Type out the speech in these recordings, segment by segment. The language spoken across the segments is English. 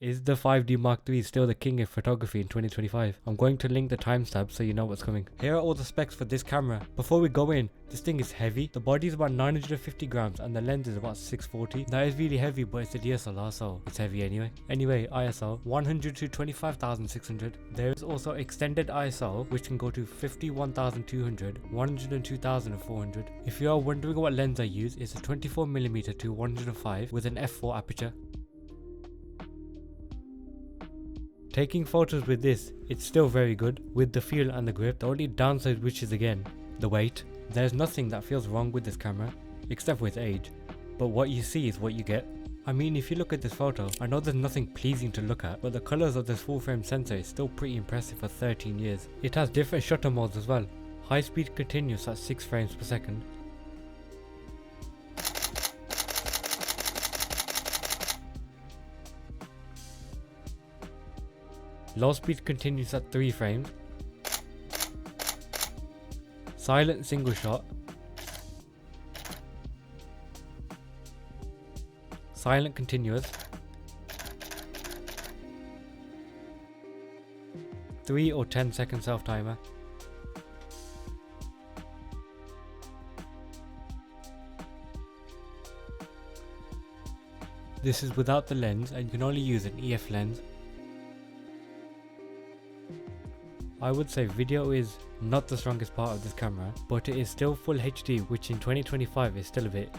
Is the 5D Mark III still the king of photography in 2025? I'm going to link the timestamp so you know what's coming. Here are all the specs for this camera. Before we go in, this thing is heavy. The body is about 950 grams and the lens is about 640. That is really heavy, but it's a DSLR, so it's heavy anyway. Anyway, ISO 100 to 25,600. There is also extended ISO, which can go to 51,200, 102,400. If you are wondering what lens I use, it's a 24mm to 105 with an f4 aperture. Taking photos with this, it's still very good with the feel and the grip. The only downside, which is again, the weight. There's nothing that feels wrong with this camera, except for its age. But what you see is what you get. I mean, if you look at this photo, I know there's nothing pleasing to look at, but the colors of this full frame sensor is still pretty impressive for 13 years. It has different shutter modes as well. High speed continuous at 6 frames per second. Low speed continues at 3 frames. Silent single shot. Silent continuous. 3 or 10 second self timer. This is without the lens and you can only use an EF lens. I would say video is not the strongest part of this camera, but it is still full HD, which in 2025 is still a bit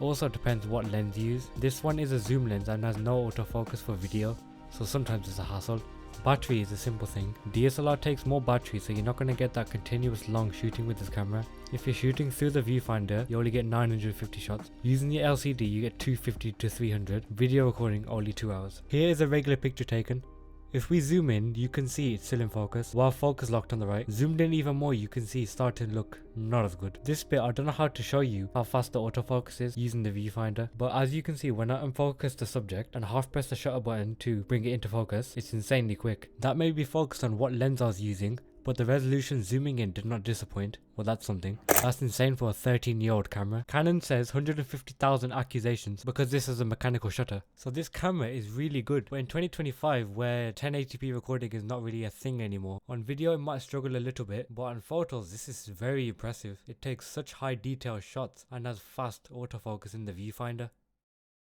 Also depends what lens you use. This one is a zoom lens and has no autofocus for video, so sometimes it's a hassle. Battery is a simple thing. DSLR takes more battery, so you're not going to get that continuous long shooting with this camera. If you're shooting through the viewfinder, you only get 950 shots. Using the LCD, you get 250 to 300. Video recording only 2 hours. Here is a regular picture taken. If we zoom in, you can see it's still in focus, while focus locked on the right. Zoomed in even more, you can see it's starting to look not as good. This bit, I don't know how to show you how fast the autofocus is using the viewfinder, but as you can see, when I unfocus the subject and half press the shutter button to bring it into focus, it's insanely quick. That may be focused on what lens I was using, but the resolution zooming in did not disappoint. Well, that's something. That's insane for a 13-year-old camera. Canon says 150,000 accusations because this is a mechanical shutter. So this camera is really good. But in 2025, where 1080p recording is not really a thing anymore, on video it might struggle a little bit, but on photos this is very impressive. It takes such high detail shots and has fast autofocus in the viewfinder.